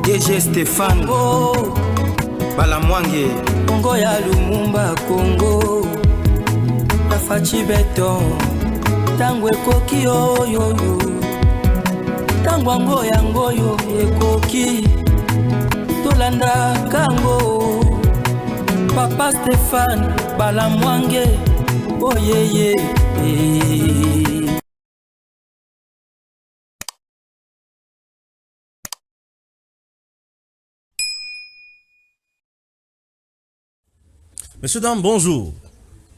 DG Stéphane Balamwange Congo ya Lumumba Congo Tafachi Beton Tango ekoki oyo Tango ango yango yo ekoki Tolanda kango Papa Stéphane Balamwange Oh yeah yeah Messieurs, dames, bonjour.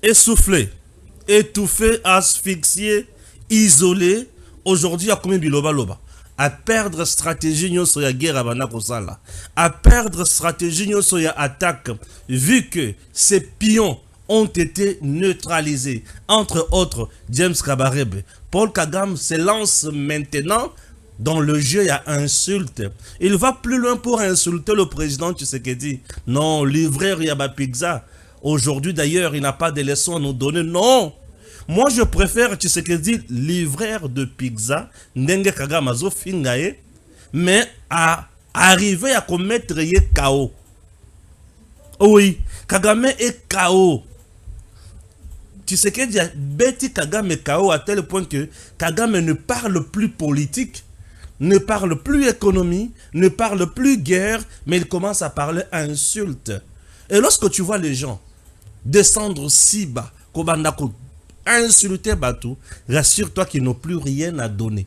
Essoufflé, étouffé, asphyxié, isolé. Aujourd'hui, à combien de loba à perdre stratégie sur la guerre à Banakosala. À perdre stratégie sur la attaque. Vu que ces pions ont été neutralisés. Entre autres, James Kabarebe. Paul Kagame se lance maintenant dans le jeu à insulte. Il va plus loin pour insulter le président Tshisekedi. Non, livreur Yaba Pizza. Aujourd'hui d'ailleurs, il n'a pas de leçons à nous donner. Non. Moi, je préfère Tshisekedi livreur de pizza. Ndenge Kagame azo fingaye. Mais à arriver à commettre yé KO. Oui, Kagame est KO. Tshisekedi a bêti Kagame KO à tel point que Kagame ne parle plus politique, ne parle plus économie, ne parle plus guerre, mais il commence à parler insulte. Et lorsque tu vois les gens descendre si bas, Kobandako, insulter Batou, rassure-toi qu'ils n'ont plus rien à donner.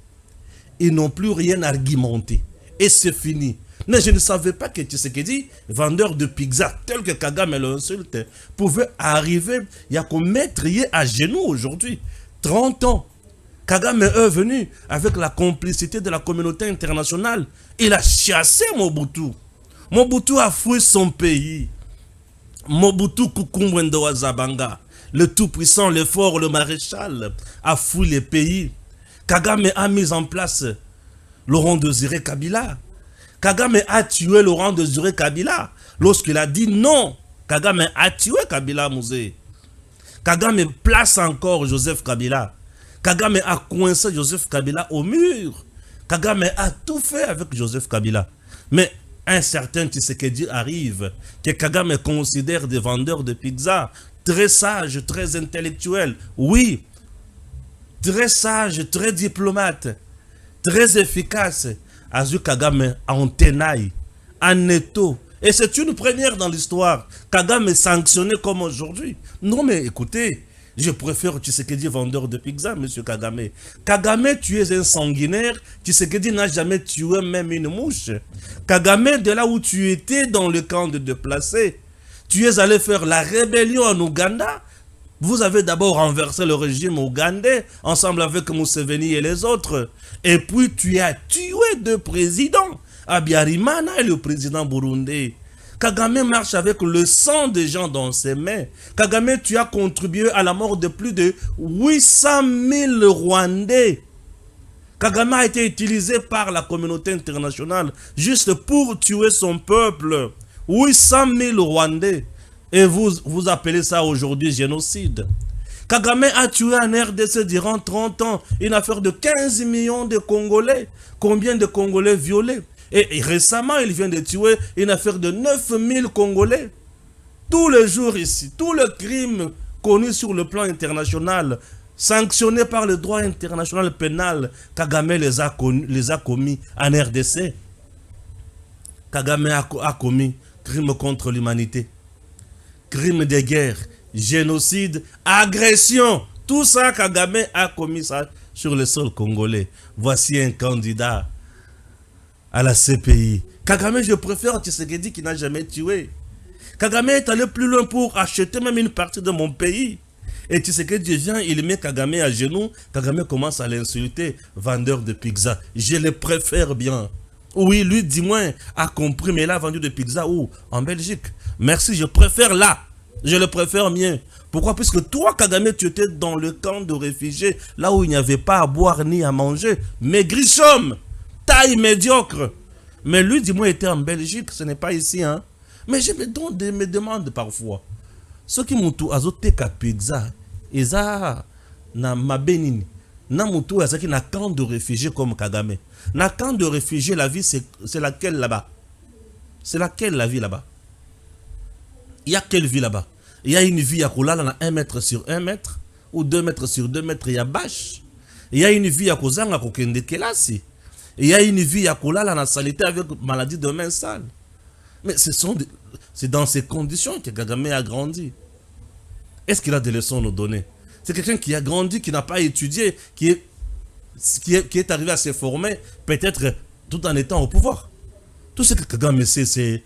Ils n'ont plus rien à argumenter. Et c'est fini. Mais je ne savais pas que Tshisekedi, vendeur de pizza, tel que Kagame l'insulte, pouvait arriver, il y a qu'on mettre à genoux aujourd'hui. 30 ans. Kagame est venu avec la complicité de la communauté internationale. Il a chassé Mobutu. Mobutu a fouillé son pays. Mobutu Kukumbwendo Zabanga, le tout-puissant, le fort, le maréchal, a fouillé les pays. Kagame a mis en place Laurent Désiré Kabila. Kagame a tué Laurent Désiré Kabila lorsqu'il a dit non. Kagame a tué Kabila Mouzé. Kagame place encore Joseph Kabila. Kagame a coincé Joseph Kabila au mur. Kagame a tout fait avec Joseph Kabila. Mais un certain Tshisekedi arrive, que Kagame considère des vendeurs de pizza, très sages, très intellectuels, oui, très sages, très diplomates, très efficaces. Azu Kagame en tenaille, en étau. Et c'est une première dans l'histoire. Kagame est sanctionné comme aujourd'hui. Non mais écoutez, je préfère Tshisekedi vendeur de pizza, monsieur Kagame. Kagame, tu es un sanguinaire. Tshisekedi n'a jamais tué même une mouche. Kagame, de là où tu étais dans le camp de déplacés, tu es allé faire la rébellion en Ouganda. Vous avez d'abord renversé le régime ougandais, ensemble avec Museveni et les autres. Et puis tu as tué 2 présidents, Abiyarimana et le président burundais. Kagame marche avec le sang des gens dans ses mains. Kagame, tu as contribué à la mort de plus de 800 000 Rwandais. Kagame a été utilisé par la communauté internationale juste pour tuer son peuple. 800 000 Rwandais. Et vous appelez ça aujourd'hui génocide. Kagame a tué en RDC durant 30 ans une affaire de 15 millions de Congolais. Combien de Congolais violés? Et récemment, il vient de tuer une affaire de 9000 Congolais. Tous les jours ici, tous les crimes connus sur le plan international, sanctionnés par le droit international pénal, Kagame les a commis en RDC. Kagame a commis crimes contre l'humanité, crimes de guerre, génocide, agression. Tout ça, Kagame a commis ça sur le sol congolais. Voici un candidat à la CPI. Kagame, je préfère Tshisekedi qui n'a jamais tué. Kagame est allé plus loin pour acheter même une partie de mon pays. Et Tshisekedi vient, il met Kagame à genoux. Kagame commence à l'insulter. Vendeur de pizza. Je le préfère bien. Oui, lui, dis-moi, a compris, mais il a vendu de pizza où? En Belgique. Merci, je préfère là. Je le préfère mieux. Pourquoi? Puisque toi, Kagame, tu étais dans le camp de réfugiés, là où il n'y avait pas à boire ni à manger. Maigrichon, taille médiocre. Mais lui, dis-moi, était en Belgique, ce n'est pas ici, hein. Mais je me demande parfois, ceux qui m'ont tout azoté ka pizza, ils ont na mabenini, na mutu azaki na camp de réfugiés comme Kagame. Na camp de réfugiés, la vie c'est laquelle là-bas? C'est laquelle la vie là-bas? Il y a quelle vie là-bas? Il y a une vie à Koulala, 1 mètre sur 1 mètre, ou 2 mètres sur 2 mètres, il y a bâche. Il y a une vie à Kozanga, Kokende Kelasi. Il y a une vie à Koulala, la saleté avec maladie de main sale. Mais c'est dans ces conditions que Kagame a grandi. Est-ce qu'il a des leçons à nous donner? C'est quelqu'un qui a grandi, qui n'a pas étudié, qui est arrivé à se former, peut-être tout en étant au pouvoir. Tout ce que Kagame sait, c'est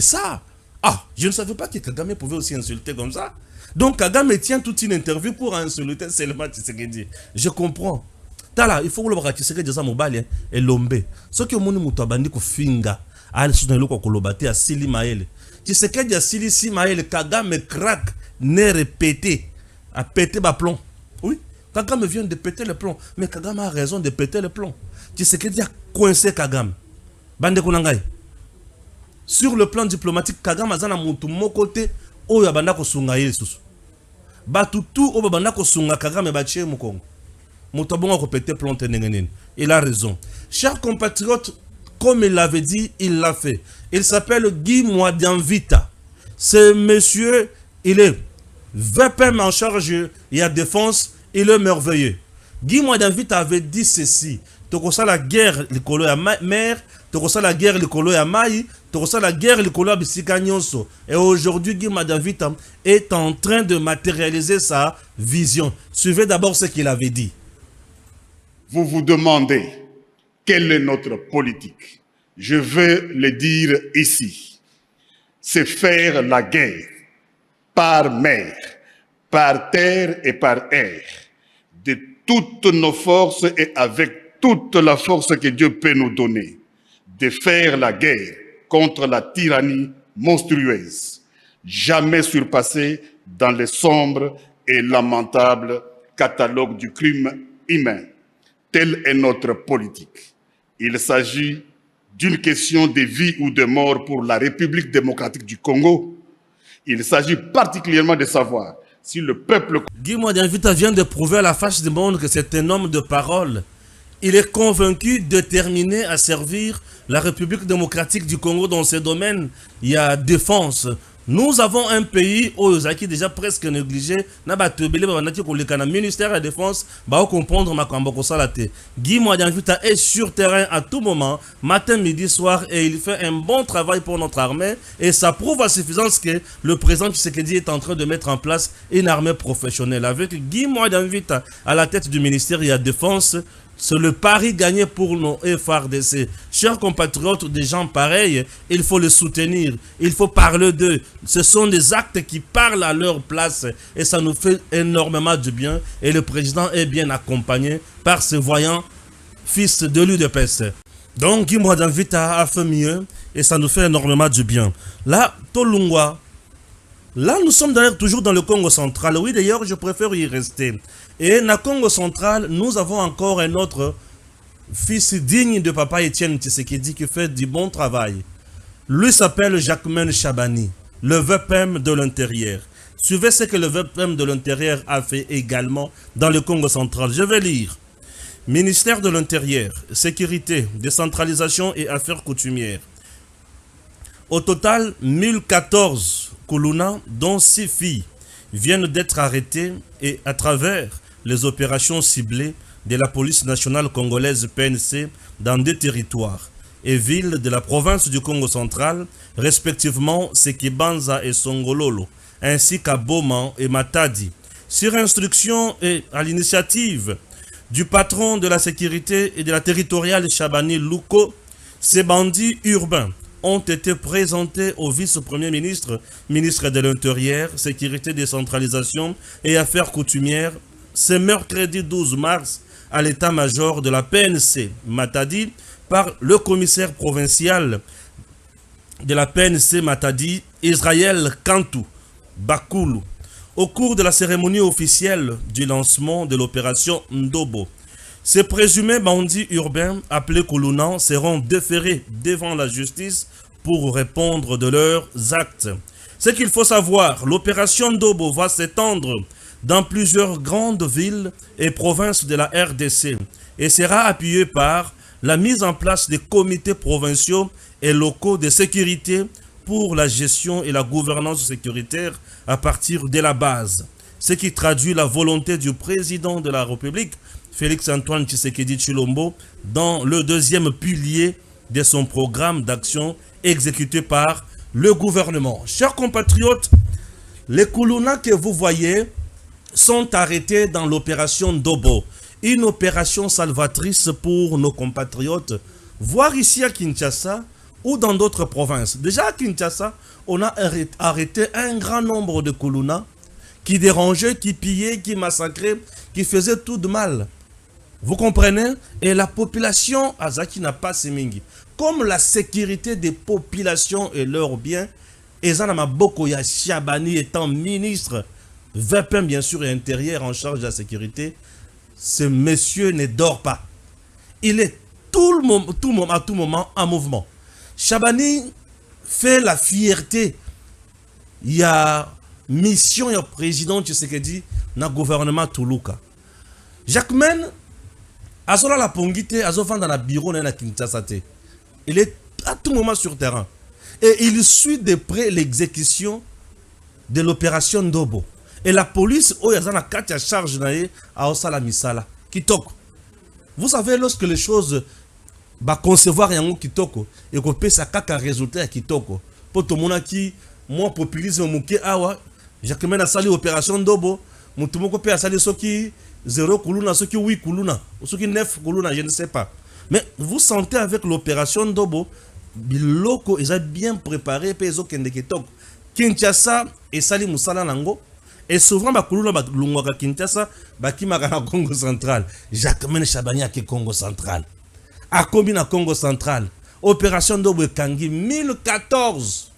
ça. Ah, je ne savais pas que Kagame pouvait aussi insulter comme ça. Donc Kagame tient toute une interview pour insulter seulement Tshisekedi. Je comprends. Tala, il faut que le Tshisekedi ça mobile et l'ombe. Ce que mon mutabandi ko finga, al suna loko kolobate asili maele. Tshisekedi asili si maele Kagame craque, n'est répété, a pété ba plomb. Oui, Kagame vient de péter le plomb, mais Kagame a raison de péter le plomb. Tshisekedi a coincé Kagame. Bande konangai. Sur le plan diplomatique, Kagame a zana mutu mokote oyo abanda ko sunga ye susu. Batutu oyo abanda ko sunga Kagame bachie mukongo. Mutabonga ko péter plomb tenengenene. Il a raison. Chers compatriotes, comme il l'avait dit, il l'a fait. Il s'appelle Guy Mwadianvita. Ce monsieur, il est VPM en charge et à défense, il est merveilleux. Guy Mwadianvita avait dit ceci. Tokosa la guerre, le colo à mer, tokosa la guerre, le colo à maï, tokosa la guerre, le colo à bisikanyonso. Et aujourd'hui, Guy Mwadianvita est en train de matérialiser sa vision. Suivez d'abord ce qu'il avait dit. Vous vous demandez quelle est notre politique. Je veux le dire ici. C'est faire la guerre par mer, par terre et par air, de toutes nos forces et avec toute la force que Dieu peut nous donner, de faire la guerre contre la tyrannie monstrueuse, jamais surpassée dans le sombre et lamentable catalogue du crime humain. Telle est notre politique. Il s'agit d'une question de vie ou de mort pour la République démocratique du Congo. Il s'agit particulièrement de savoir si le peuple... Guy Mwadianvita vient de prouver à la face du monde que c'est un homme de parole. Il est convaincu, déterminé à servir la République démocratique du Congo dans ces domaines. Il y a défense. Nous avons un pays qui est déjà presque négligé. Le ministère de la Défense va comprendre ma kambokosalate. Guy Mwadianvita est sur terrain à tout moment, matin, midi, soir, et il fait un bon travail pour notre armée. Et ça prouve à suffisance que le président Tshisekedi est en train de mettre en place une armée professionnelle. Avec Guy Mwadianvita à la tête du ministère de la Défense, c'est le pari gagné pour nos FARDC. Chers compatriotes, des gens pareils, il faut les soutenir, il faut parler d'eux. Ce sont des actes qui parlent à leur place et ça nous fait énormément du bien. Et le président est bien accompagné par ce voyant fils de l'UDPS. Donc, Guy Mwadianvita a fait mieux et ça nous fait énormément du bien. Là, Tolungwa. Là, nous sommes d'ailleurs toujours dans le Congo central. Oui, d'ailleurs, je préfère y rester. Et dans le Congo central, nous avons encore un autre fils digne de papa Étienne Tshisekedi qui fait du bon travail. Lui s'appelle Jacquemain Chabani, le VPM de l'intérieur. Suivez ce que le VPM de l'intérieur a fait également dans le Congo central. Je vais lire. Ministère de l'Intérieur, Sécurité, Décentralisation et Affaires coutumières. Au total, 1014 Koulouna, dont 6 filles, viennent d'être arrêtées et à travers les opérations ciblées de la police nationale congolaise PNC dans des territoires et villes de la province du Congo central, respectivement Sekibanza et Songololo, ainsi qu'à Boma et Matadi. Sur instruction et à l'initiative du patron de la sécurité et de la territoriale Chabani Louko, ces bandits urbains ont été présentés au vice-premier ministre, ministre de l'Intérieur, Sécurité, Décentralisation et Affaires coutumières, ce mercredi 12 mars à l'état-major de la PNC Matadi par le commissaire provincial de la PNC Matadi, Israël Kantou Bakoulou, au cours de la cérémonie officielle du lancement de l'opération Ndobo. Ces présumés bandits urbains appelés Koulounan seront déférés devant la justice pour répondre de leurs actes. Ce qu'il faut savoir, l'opération Ndobo va s'étendre dans plusieurs grandes villes et provinces de la RDC et sera appuyée par la mise en place des comités provinciaux et locaux de sécurité pour la gestion et la gouvernance sécuritaire à partir de la base, ce qui traduit la volonté du président de la République, Félix-Antoine Tshisekedi Tshilombo, dans le deuxième pilier de son programme d'action exécuté par le gouvernement. Chers compatriotes, les Kuluna que vous voyez sont arrêtés dans l'opération Ndobo, une opération salvatrice pour nos compatriotes, voire ici à Kinshasa ou dans d'autres provinces. Déjà à Kinshasa, on a arrêté un grand nombre de Kuluna qui dérangeaient, qui pillaient, qui massacraient, qui faisaient tout de mal. Vous comprenez? Et la population Azaki n'a pas semingi. Comme la sécurité des populations et leurs biens, Ezana Boko ya Chabani étant ministre, VPM bien sûr et intérieur en charge de la sécurité, ce monsieur ne dort pas. Il est à tout moment en mouvement. Chabani fait la fierté. Il y a mission, il y a président Tshisekedi dans le gouvernement Toulouka. Jacquemaine, Azola la pongite, Azofan dans la bureau de Kinshasa. Il est à tout moment sur terrain. Et il suit de près l'exécution de l'opération Ndobo. Et la police, a quatre charges à Osala Misala. Kitoko. Vous savez, lorsque les choses va concevoir yango kitoko et qu'on peut ça kaka résultat à kitoko. Pour tout le monde qui, moi, populisme, mouké awa, Jacquemaine a sali opération Ndobo, moutumoko peut a sali soki 0 kuluna, soki 8 kuluna, soki 9 kuluna, je ne sais pas. Mais vous sentez avec l'opération Ndobo, Biloko, ils ont bien préparé, puis ils ont kitoko. Kinshasa et sali musala nango. Et souvent, bakuluna lungwaka Kinshasa, bakimaka na Congo central. Jacquemaine Chabani a Congo central. A combien na Congo central. Opération Ndobo Kangi 1014.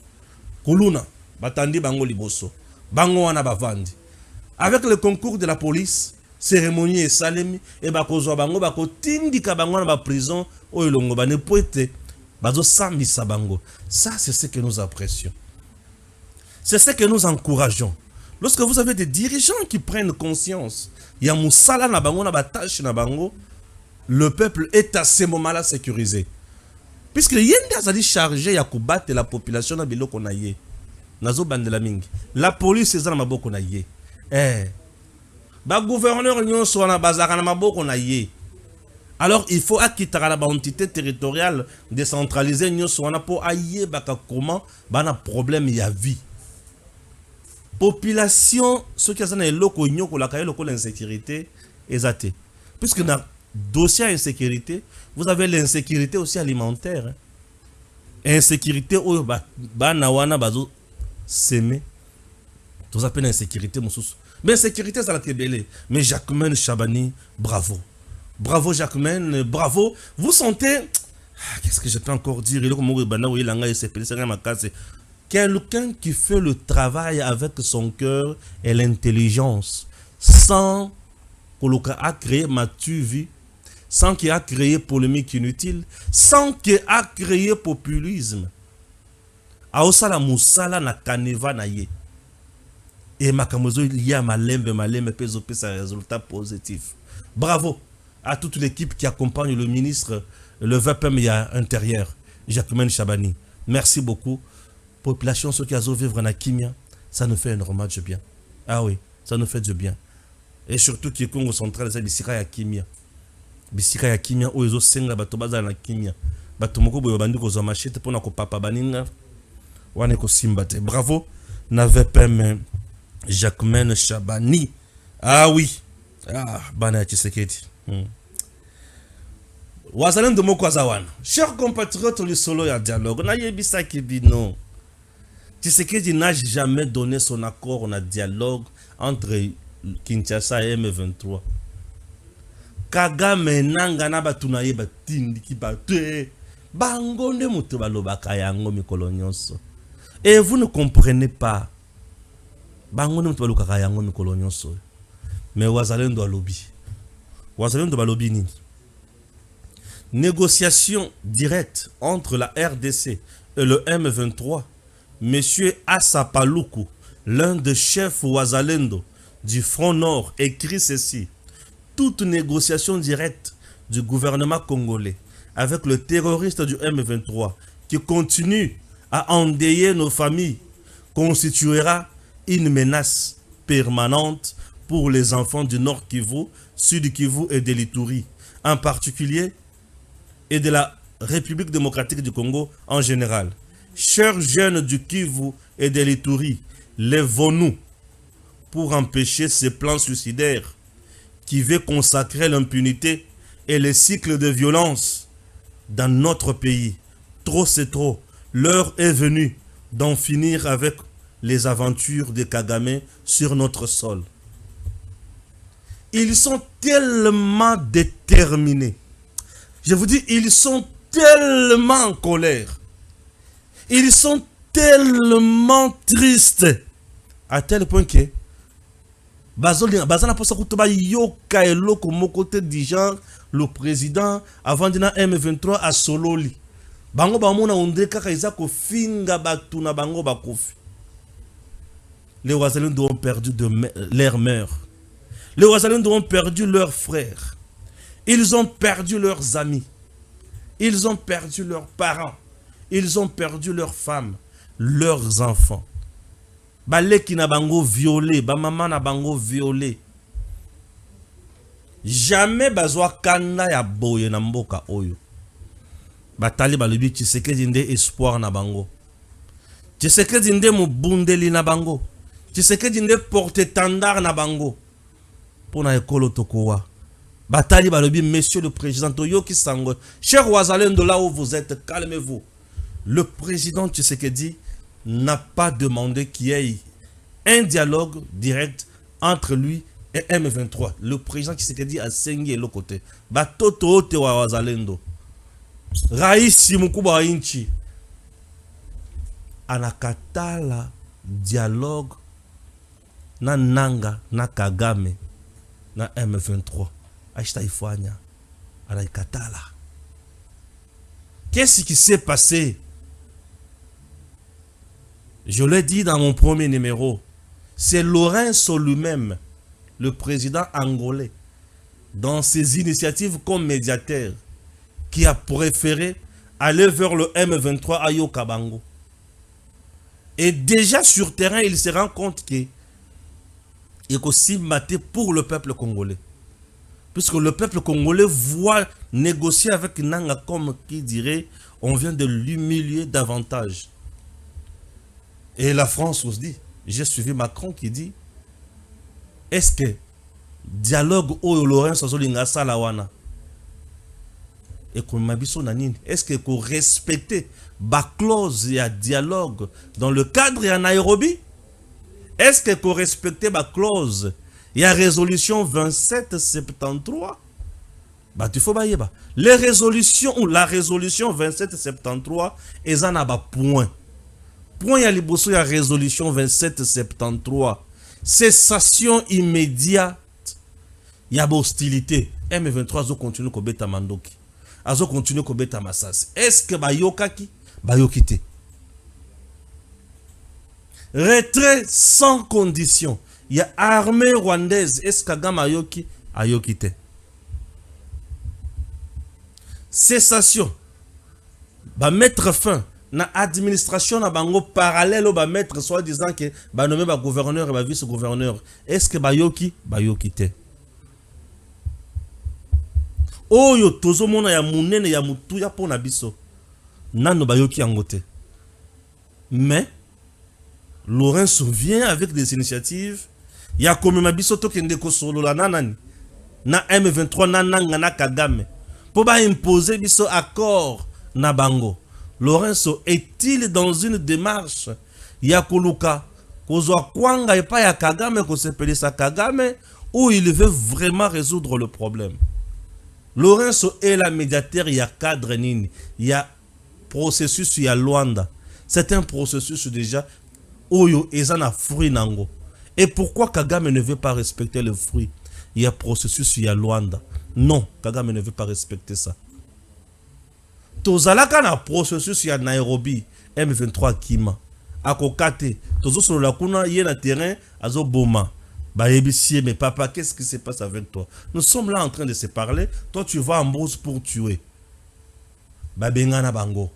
Kuluna, batandi bango liboso. Bango wana bavandi. Avec le concours de la police, cérémonie et salemi, et bakozwa bango bako tindika bango na ba prison, oyelongo bane poete, bazo sambisa bango. Ça, c'est ce que nous apprécions. C'est ce que nous encourageons. Lorsque vous avez des dirigeants qui prennent conscience, il y a moussala na bango na batache na bango, le peuple est à ce moment-là sécurisé. Puisque yende azali chargé ya kubattre la population na biloko na ye. Nazo bandela mingi. La police est dans maboko na ye. Ba gouverneur nyonso na bazaka na maboko na ye. Alors il faut akitara la entité territoriale décentralisée nyonso na po aye baka comment bana problème ya vie. Population, ceux qui ont loko nyoko la kaye loko l'insécurité ezate. Puisque dans dossier insécurité, vous avez l'insécurité aussi alimentaire. Insécurité oyo bana wana bazo s'aimer. Tout ça appelle insécurité moussous. Mais insécurité ça la tebele. Mais Jacquemaine Chabani, bravo. Bravo Jacquemaine, bravo. Vous sentez qu'est-ce que je peux encore dire? Il est comme bana oui langa SPL c'est ma casse. Quelqu'un qui fait le travail avec son cœur et l'intelligence, sans qu'il a créé vie, sans qu'il a créé polémique inutile, sans qu'il a créé populisme. Aosala musala na kaneva na ye. Et makamozo il y a malembe peso pesa résultat positif. Bravo à toute l'équipe qui accompagne le ministre, le VPM intérieur, Jacquemaine Chabani. Merci beaucoup. Population, ceux qui ont vivre en Kimia, ça nous fait énormément de bien. Ah oui, ça nous fait du bien. Et surtout qui est Congo central, c'est Bissika ya Kimia. Bissika ya Kimia, où ils ont senga batobaza na Kimia. Batomoko boyo bandu ko machete pour na ko papa baninga. Wane ko simbate. Bravo, na VPM Jacquemaine Chabani. Ah oui. Ah, bana Tshisekedi. Wazalem de moko azawana. Chers compatriotes, le solo ya dialogue. Na yebisa kibino. Tshisekedi n'a jamais donné son accord au dialogue entre Kinshasa et M23. Kagame nanga na batuna ye batindi ki batue. Bangonde mutu balobaka yango mikolo nyonso. Et vous ne comprenez pas. Bangonde mutu balobaka yango mikolo nyonso. Mais wazalendo doit lobby. Wazalendo doit lobby nini? Négociation directe entre la RDC et le M23. Monsieur Assa Paluku, l'un des chefs Wazalendo du Front Nord, écrit ceci. Toute négociation directe du gouvernement congolais avec le terroriste du M23 qui continue à endeuiller nos familles constituera une menace permanente pour les enfants du Nord Kivu, Sud Kivu et de l'Ituri en particulier et de la République démocratique du Congo en général. Chers jeunes du Kivu et de l'Ituri, lèvons-nous pour empêcher ces plans suicidaires qui veulent consacrer l'impunité et les cycles de violence dans notre pays. Trop c'est trop. L'heure est venue d'en finir avec les aventures de Kagame sur notre sol. Ils sont tellement déterminés. Je vous dis, ils sont tellement en colère. Ils sont tellement tristes. À tel point que le président avant de M23 à Sololi. Bango bamona ondre kaka izako finga batu na bango bakofi. Les Ouazalindou ont perdu leur mère. Les Ouazalindou ont perdu leurs frères. Ils ont perdu leurs amis. Ils ont perdu leurs parents. Ils ont perdu leurs femmes, leurs enfants. Baleki na bango violé, ba maman na bango violé. Jamais bazwa kanda ya boye na mboka oyo. Batali balobi Tshisekedi nde espoir na bango. Tshisekedi nde mobundeli na bango. Tshisekedi nde porte-étendard na bango. Pona ekolo tokowa. Batali balobi monsieur le président Toyoki Sango. Cher Ouazalendo, là où vous êtes, calmez-vous. Le président Tshisekedi n'a pas demandé qu'il y ait un dialogue direct entre lui et M23. Le président Tshisekedi a saigné le côté. Batoto ote wa Ouazalendo. Raisi Mukuba Inchi anakatala dialogue na Nanga na Kagame na M23 Ashita ifanya anaikatala. Qu'est-ce qui s'est passé? Je l'ai dit dans mon premier numéro, c'est Lourenço lui-même, le président angolais, dans ses initiatives comme médiateur, qui a préféré aller vers le M23 à Yokabango. Et déjà sur terrain, il se rend compte qu'il est aussi maté pour le peuple congolais. Puisque le peuple congolais voit négocier avec Nanga comme qui dirait, on vient de l'humilier davantage. Et la France aussi dit, j'ai suivi Macron qui dit, est-ce que dialogue au Laurence Azolinga Salawana est-ce qu'il faut respecter la clause et dialogue dans le cadre de Nairobi? Est-ce qu'il faut respecter la clause et la résolution 2773? Bah, tu faut bailler bah. Les résolutions ou la résolution 2773 est un point. Point ya liboso ya résolution 2773. Cessation immédiate. Il y a hostilité. M23 zo continue ko beta mandoki. Azo continue ko beta masasi. Est-ce que bayokaki bayokite? Retrait sans condition. Il y a armée rwandaise. Est-ce que Kagame ayoki ayokite? Cessation. Ba mettre fin na administration na bango parallèle au ba mettre soit disant que ba nommer ba gouverneur et ba vice gouverneur. Est-ce que bayoki bayokite? Oyo tozomona ya munene ya mutu ya pona biso nano bayoki yangote. Mais Laurence vient avec des initiatives ya komema biso tokende ko solo la nanani na M23 nananga na Kagame pour ba imposer biso accord na bango. Lorenzo est-il dans une démarche ya koluka kozwa kwanga epa ya Kagame ko sepelisa Kagame ou il veut vraiment résoudre le problème? Lorenzo est la médiateur, il y a cadre nini, il y a processus, il y a Luanda. C'est un processus déjà oyo ezana fruit nango. Et pourquoi Kagame ne veut pas respecter le fruit? Il y a processus, il y a Luanda. Non, Kagame ne veut pas respecter ça. Tozalaka na processus ya Nairobi M23 Kima akokate tozo solo la kuna yena terrain azo boma ba yebisie. Mais papa, qu'est-ce qui se passe avec toi? Nous sommes là en train de se parler, toi tu vas en brousse pour tuer. Babengana Bango.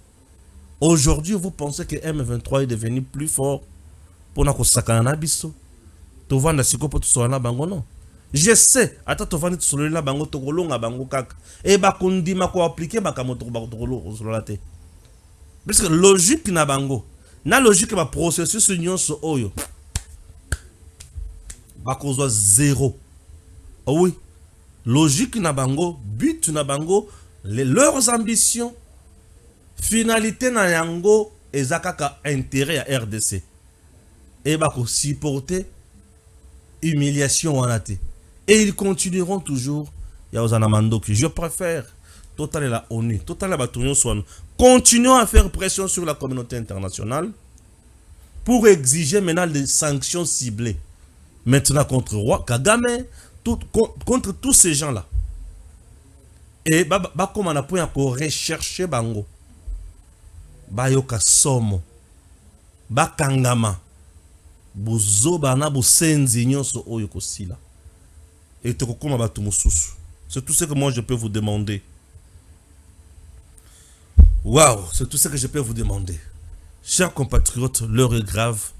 Aujourd'hui, vous pensez que M23 est devenu plus fort pour na kosakana biso. Tovanda siko po tsolana bango non. Je sais, ata tovanda tsolana bango tokolonga bango kaka. Et ba kondima ko appliquer bakamoto ba tsolala te. Parce que logique na bango, na logique ba processus nyonso oyo. Ba kozwa zéro. Oh oui. Logique na bango, but na bango, leurs ambitions, finalité na yango ezakaka intérêt à RDC. Et bah supporter humiliation en athée. Et ils continueront toujours. Je préfère total la ONU, total la bataillon soit. Continuons à faire pression sur la communauté internationale pour exiger maintenant des sanctions ciblées. Maintenant contre Roi Kagame, contre tous ces gens-là. Et comme on a pu rechercher bango. Bayoka somo. Bakangama. Buzoba na busenzi nyonso oyo kosila. Et tokokoma batu mususu. C'est tout ce que moi je peux vous demander. Waouh, c'est tout ce que je peux vous demander. Chers compatriotes, l'heure est grave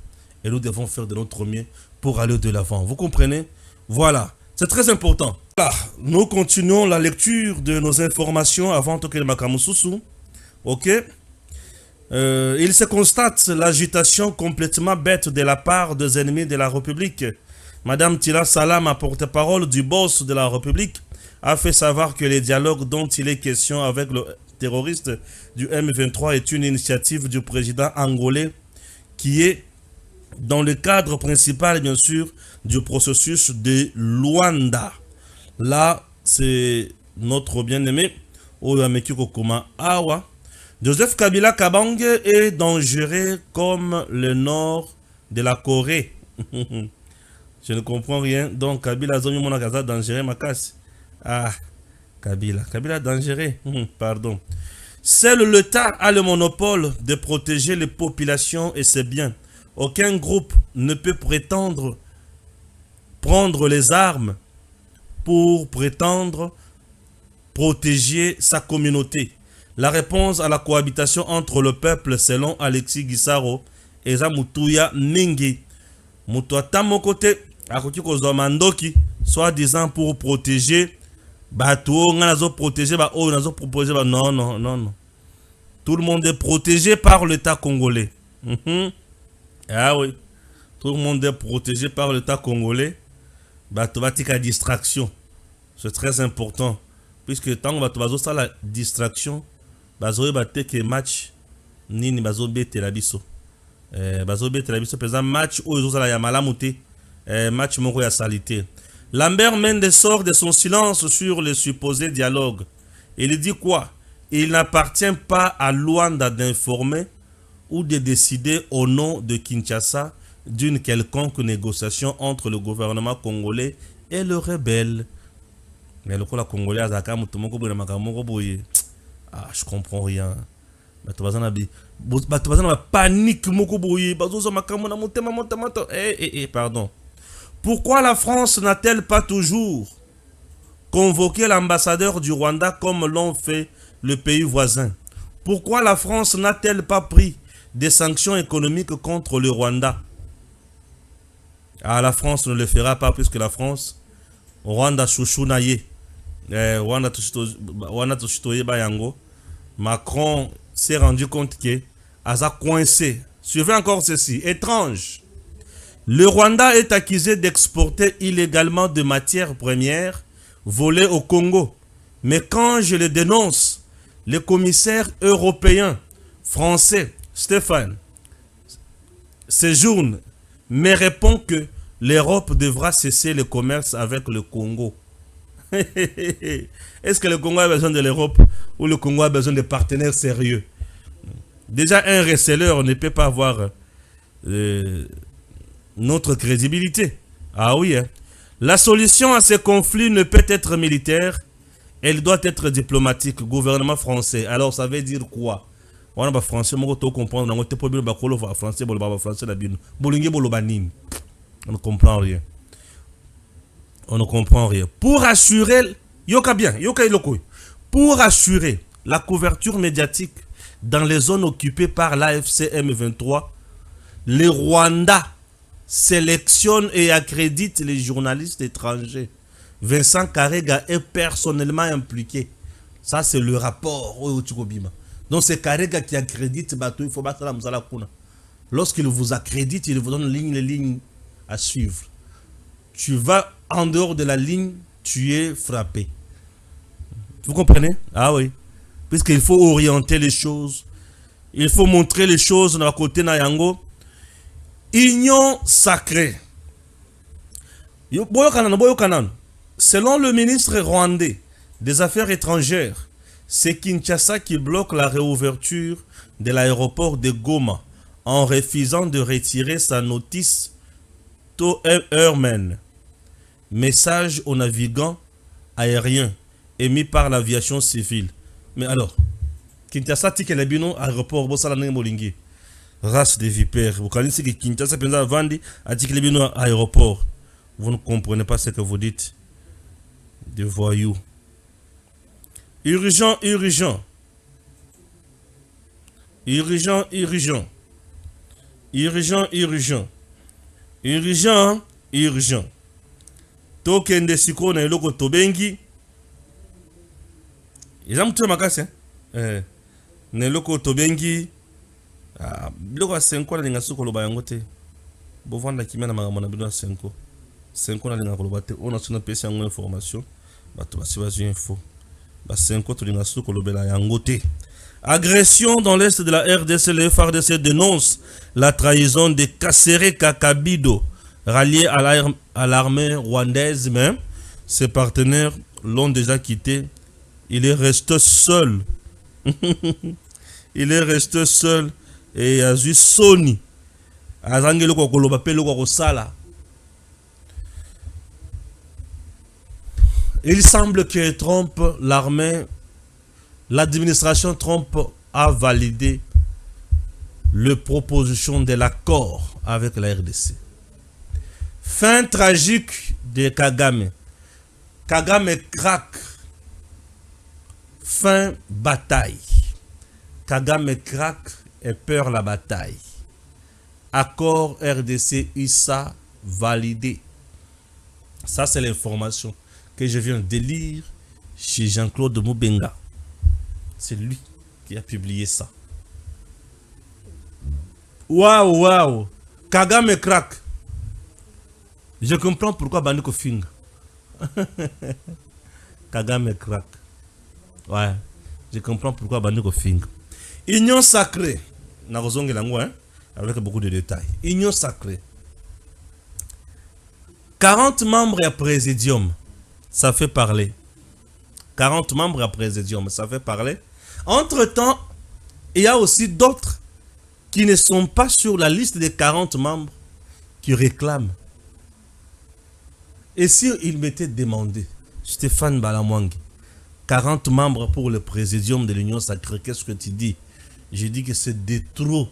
et nous devons faire de notre mieux pour aller de l'avant. Vous comprenez? Voilà, c'est très important. Voilà, nous continuons la lecture de nos informations avant que le Makamususu. Ok? Il se constate l'agitation complètement bête de la part des ennemis de la République. Madame Tila Salam, porte-parole du boss de la République, a fait savoir que les dialogues dont il est question avec le terroriste du M23 est une initiative du président angolais qui est dans le cadre principal, bien sûr, du processus de Luanda. Là, c'est notre bien-aimé Oyameki Kokoma Awa. Joseph Kabila Kabang est dangereux comme le nord de la Corée. Je ne comprends rien. Donc, Kabila Zomi Monakaza dangereux Makas. Ah, Kabila dangereux. Pardon. Seul l'État a le monopole de protéger les populations et ses biens. Aucun groupe ne peut prétendre prendre les armes pour prétendre protéger sa communauté. La réponse à la cohabitation entre le peuple, selon Alexis Gisaro, et Zamutuya Ningi. Mutuata Mokote, Akoki Kozomandoki, soi-disant pour protéger, Bato, Nazo protéger, Nazo proposer, non. Tout le monde est protégé par l'État congolais. Ah oui. Tout le monde est protégé par l'État congolais. Batobatika distraction. C'est très important. Puisque tant que la distraction, bazoé batte que match nini bazobe telabiso. Bazobe telabiso par exemple match où ils ont la yamalamuté, match moko ya salité. Lambert Mende sort de son silence sur le supposé dialogue. Il dit quoi? Il n'appartient pas à Luanda d'informer ou de décider au nom de Kinshasa d'une quelconque négociation entre le gouvernement congolais et le rebelle. Mais le Congolais a ah, je comprends rien. Panique. Pardon. Pourquoi la France n'a-t-elle pas toujours convoqué l'ambassadeur du Rwanda comme l'ont fait le pays voisin? Pourquoi la France n'a-t-elle pas pris des sanctions économiques contre le Rwanda? Ah, la France ne le fera pas puisque la France, Rwanda chouchounaye. Macron s'est rendu compte que Aza coincé. Suivez encore ceci. Étrange. Le Rwanda est accusé d'exporter illégalement de matières premières volées au Congo. Mais quand je le dénonce, le commissaire européen français Stéphane Séjourne me répond que l'Europe devra cesser le commerce avec le Congo. Est-ce que le Congo a besoin de l'Europe ou le Congo a besoin de partenaires sérieux? Déjà, un receleur ne peut pas avoir notre crédibilité. Ah oui, hein. La solution à ce conflit ne peut être militaire, elle doit être diplomatique, gouvernement français. Alors, ça veut dire quoi? On a français, on comprendre, on a français, on ne comprend rien. On ne comprend rien. Pour assurer, yoka bien, yoka iloko. Pour assurer la couverture médiatique dans les zones occupées par l'AFC M23, le Rwanda sélectionne et accrédite les journalistes étrangers. Vincent Karega est personnellement impliqué. Ça, c'est le rapport. Donc, c'est Karega qui accrédite. Il faut battre la Mzala Kuna. Lorsqu'il vous accrédite, il vous donne les lignes à suivre. Tu vas en dehors de la ligne, tu es frappé. Vous comprenez? Ah oui. Puisqu'il faut orienter les choses. Il faut montrer les choses dans la côté Nayango. Union sacrée. Selon le ministre rwandais des Affaires étrangères, c'est Kinshasa qui bloque la réouverture de l'aéroport de Goma en refusant de retirer sa notice to Airmen. Message aux navigants aériens émis par l'aviation civile. Mais alors, Kinshasa tike le bino aéroport bosala nenge molingi. Race de vipères. Vous connaissez que Kinshasa penza vandi a tike le bino aéroport. Vous ne comprenez pas ce que vous dites. De voyous. Urgent, urgent. Urgent, urgent. Urgent, urgent. Urgent, urgent. Token de siko na eloko tobengi. Ils ont tout makasi. Na eloko tobengi. Biloko 5 na linga suko loba yango te. Bovanda kimia na makambo na bino 5. 5 na linga koloba te. On a suna pesa yango information. Bato basi bazu info. Ba 5 to linga suko lobela yango te. Agression dans l'est de la RDC, le FARDC dénonce la trahison de Kassere Kakabido, rallié à l'armée rwandaise, mais ses partenaires l'ont déjà quitté. Il est resté seul. Il est resté seul et a vu Sony. Il semble que Trump, l'armée, l'administration Trump a validé la proposition de l'accord avec la RDC. Fin tragique de Kagame. Kagame craque. Fin bataille. Kagame craque et perd la bataille. Accord RDC-USA validé. Ça, c'est l'information que je viens de lire chez Jean-Claude Moubenga. C'est lui qui a publié ça. Waouh, waouh. Kagame craque. Je comprends pourquoi Bandiko Fing. Kagame craque. Ouais. Je comprends pourquoi Bandiko Fing. Union sacrée. Avec beaucoup de détails. Union sacrée. 40 membres à présidium. Ça fait parler. 40 membres à présidium. Ça fait parler. Entre-temps, il y a aussi d'autres qui ne sont pas sur la liste des 40 membres qui réclament. Et si il m'était demandé, Stéphane Balamwangi, 40 membres pour le présidium de l'Union sacrée, qu'est-ce que tu dis? J'ai dit que c'est de trop.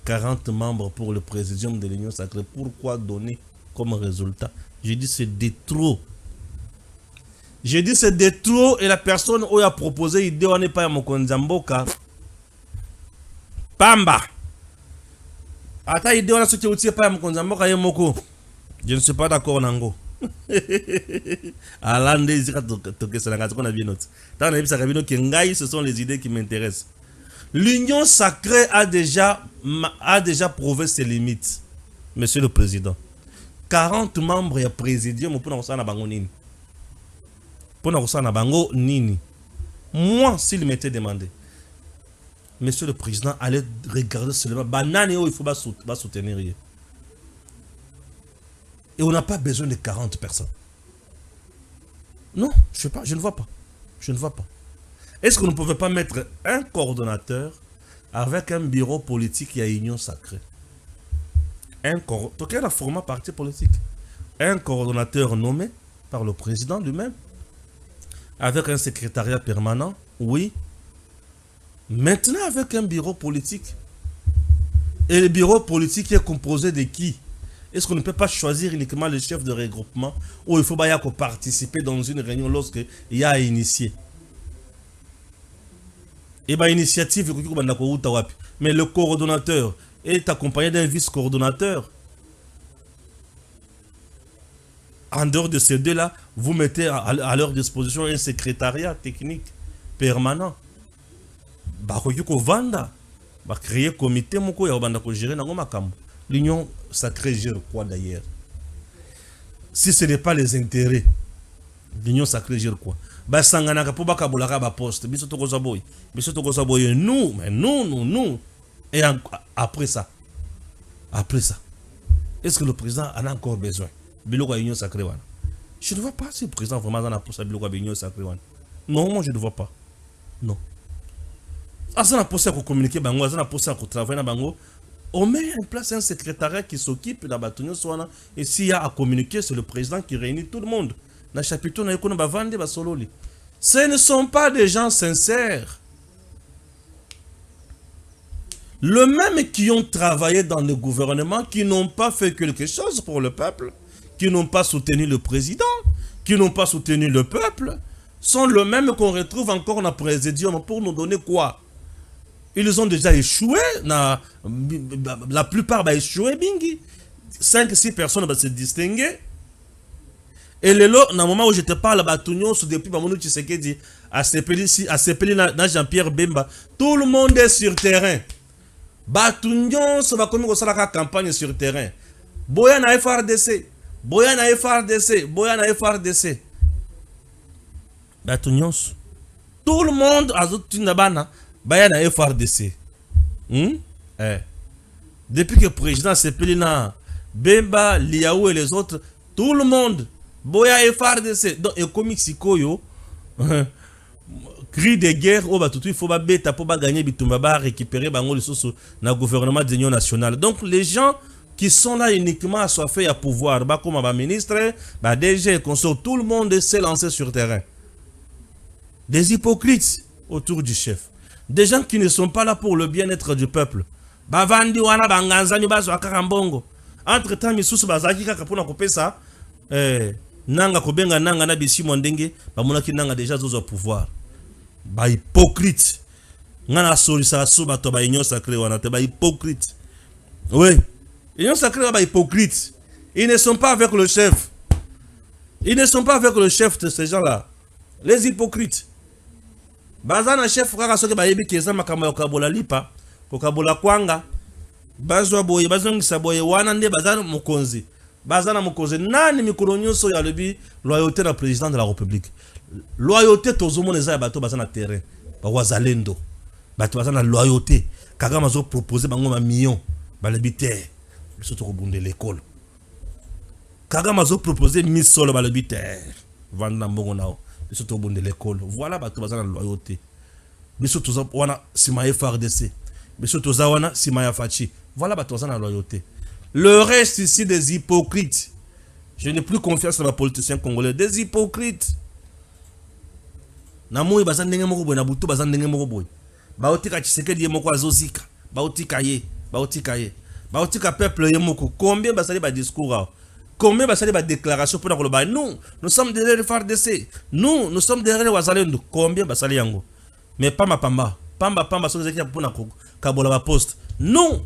40 membres pour le présidium de l'Union sacrée. Pourquoi donner comme résultat? J'ai dit c'est de trop. J'ai dit c'est de trop et la personne qui a proposé l'idée on n'est pas à Mokonzamboka. Pamba. Ata idée on a sauté aussi pas à Mokonzamboka Yemoko. Je ne suis pas d'accord Nango. Alande zika toke salanga qu'on a bien noté. Dans les bisakabino kengai ce sont les idées qui m'intéressent. L'Union sacrée a déjà prouvé ses limites. Monsieur le Président. 40 membres et présidium pour nous bango nini. Pour nous bango nini. Moi, s'il m'était demandé, Monsieur le Président, allez regarder seulement banane il faut pas soutenir. Et on n'a pas besoin de 40 personnes. Non, je ne vois pas. Je ne vois pas. Est-ce qu'on ne pouvait pas mettre un coordonnateur avec un bureau politique et une union sacrée? Quel est le format parti politique? Un coordonnateur nommé par le président lui-même, avec un secrétariat permanent, oui. Maintenant avec un bureau politique. Et le bureau politique est composé de qui? Est-ce qu'on ne peut pas choisir uniquement le chef de regroupement ou il faut participer dans une réunion lorsqu'il y a à initier? Et bah initiative mais le coordonnateur est accompagné d'un vice-coordonnateur. En dehors de ces deux-là, vous mettez à leur disposition un secrétariat technique permanent. Bah vanda, bah créer comité moko ya banda ko gérer nango makambo. L'union sacrée gère quoi d'ailleurs? Si ce n'est pas les intérêts, l'union sacrée gère quoi? Bah sangana po baka bolaka ba poste, biso to kozaboy. Biso to kozaboy nous, mais nous. Et après ça, est-ce que le président en a encore besoin? Biloko union sacrée wana. Je ne vois pas si le président vraiment dans la poste biloko union sacrée wana. Non, moi je ne vois pas. Non. Azana poste à communiquer bango, azana poste à travailler na bango. On met en place un secrétariat qui s'occupe de la bataille soana et s'il y a à communiquer, c'est le président qui réunit tout le monde. Na chapitre na yeko na bavande ba sololi. Ce ne sont pas des gens sincères. Le même qui ont travaillé dans le gouvernement, qui n'ont pas fait quelque chose pour le peuple, qui n'ont pas soutenu le président, qui n'ont pas soutenu le peuple, sont le même qu'on retrouve encore dans le présidium pour nous donner quoi? Ils ont déjà échoué, la plupart ont échoué, bingi. 5-6 personnes vont se distinguer. Et le lot, dans le moment où je te parle, depuis que tu sais que dit, à Sepeli, dans Jean-Pierre Bemba, tout le monde est sur terrain. Batunyon, ça va comme la campagne sur terrain. Boya na FRDC. Batunyon. Tout le monde a dit Nabana. Baya na FRDC. Depuis que le président Sepelina, Bemba, Liaou et les autres, tout le monde, Boya FRDC. Donc, et comme Sikoyo, cri de guerre, il faut gagner, récupérer le gouvernement de l'Union nationale. Donc, les gens qui sont là uniquement assoiffés à pouvoir, comme le ministre, DG, consort, tout le monde s'est lancé sur le terrain. Des hypocrites autour du chef. Des gens qui ne sont pas là pour le bien-être du peuple. Bavandi wana banganza ni baso akakambongo. Entre-temps misusu bazaki kaka pona kopesa nanga kobenga nanga na bisi mondenge bamonaki nanga déjà zozo pouvoir. Ba hypocrite. Ngana solisa so bato ba union sacrée wana te ba hypocrite. Oui. Union sacrée ba hypocrite. Ils ne sont pas avec le chef. Ils ne sont pas avec le chef de ces gens-là. Les hypocrites. Bazana chef kaka soki bayebi keza makambo ya kabola lipa ko kabola kwanga bazwa boye bazongisa boye wana nde bazana mokonzi nani mikolo nyonso ya lobi loyauté na président de la république loyauté tozomona eza ya bato bazana terrain ba wazalendo bato bazana loyauté kaka mazo proposer bango ma million balebi te biso to kobunde l'école kaka mazo proposer misolo balebi te vanda mbongo nao biso to bonde l'école voilà bato bazana loyauté biso to wana sima FRDC biso to wana sima ya Fachi voilà bato bazana loyauté. Le reste ici des hypocrites. Je n'ai plus confiance dans les politiciens congolais, des hypocrites. Namoi bazana ndenge moko boy na butu bazana ndenge moko boy baotika Tshisekedi ye moko azozika baotika peuple ye moko combien basali ba discours. Combien basali ba déclaration pour la nous sommes derrière le FARDC. Nous sommes derrière les Wazalendo. Combien basali yango? Mais pas ma pamba sont des équipes pour la kabola ba poste. Nous,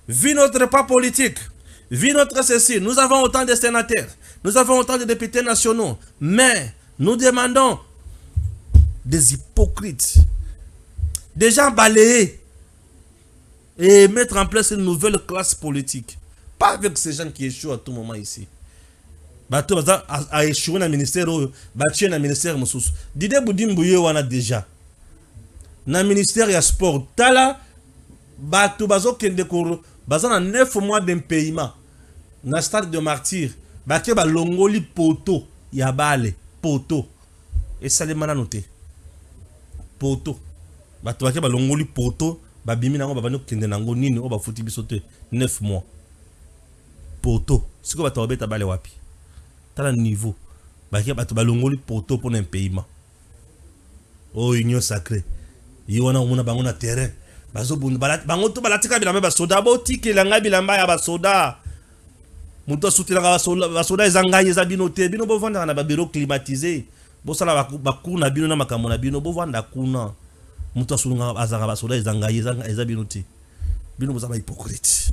vu notre pas politique, vu notre ceci, nous avons autant de sénateurs, nous avons autant de députés nationaux, mais nous demandons des hypocrites, des gens balayés et mettre en place une nouvelle classe politique. Pas avec ces gens qui échouent à tout moment ici. Bato a échoué dans le ministère, battu dans le ministère Moussous. Dide Boudimbouyé wana déjà. Dans le ministère ya sport, tala bato bazo kende koro, bazana 9 mois d'impayement. Dans le stade de martyr, baké ba longoli poto ya bale, poto. Et ça les mana noté. Poto. Bato baké ba longoli poto, ba bimi nango ba bano kende nango nini o ba futi bisote 9 mois. Poto. Siko bato babeta bale wapi. Tala niveau. Baké bato ba longoli poto pour un paiement. Oh union sacrée. Yiwana omona bango na terrain. Bazo bundu bango to balatika bilamba ba soda botiki langa bilamba ya ba soda. Muto sutila ba soda ezanga yeza bino te bino bo vanda na ba bureau climatisé. Bo sala ba kuna bino na makambo na bino bo vanda kuna. Muta sulunga azanga basoda ezanga eza binoti. Bino bozaba hypocrite.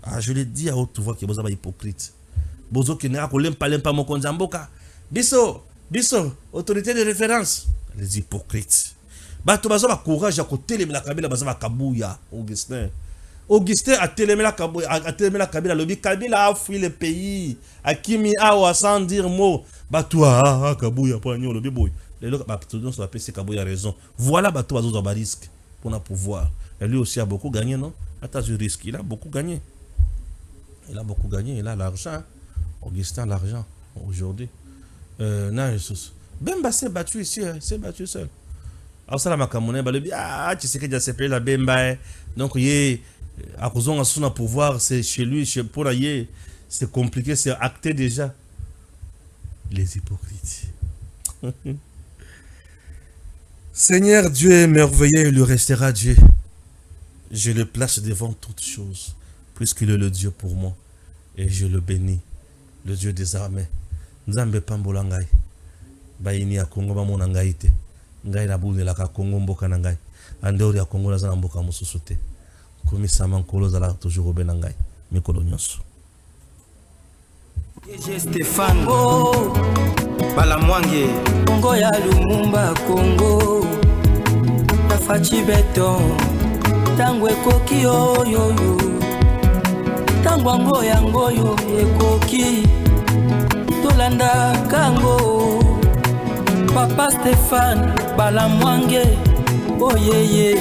Ah, je l'ai dit à haute voix que bozaba hypocrite. Bozo ki na ko lempa moko nzamboka. Biso, autorité de référence. Les hypocrites. Bato bazo ba courage ya ko telemela Kabila bazo ba kabuya Augustin a telemela Kabila lobi Kabila a fui le pays. Akimi awa sans dire mot. Bato kabuya pa nyo lobi boy. Les gens sont appelés Kabuya a raison. Voilà bato bazo za ba risque pour na pouvoir. Et lui aussi a beaucoup gagné, non? Attends, je risque, il a beaucoup gagné. Il a l'argent. Augustin a l'argent aujourd'hui. Bemba s'est battu ici, s'est battu seul. Alors ça, la Makamone, tu sais que j'ai appelé la Bemba. Donc, à cause de son pouvoir, c'est chez lui, pour aller, c'est compliqué, c'est acté déjà. Les hypocrites. Seigneur Dieu est merveilleux, il restera Dieu. Je le place devant toutes choses, puisqu'il est le Dieu pour moi. Et je le bénis, le Dieu des armées. Nzambe pambola ngai. Baini ya Kongo ba mona ngai te. Ngai na bune la ka Kongo mboka na ngai. Andori ya Kongo na za mboka mosusu te. Komisa mankolo za la toujours obena ngai. Mikolo nyonso. Stéphane Balamwange Kongo ya Lumumba Kongo Tafachi beton Tango ekoki yo Tango ngoyo ekoki Tolanda kango Papa Stéphane Balamwange Oh yeah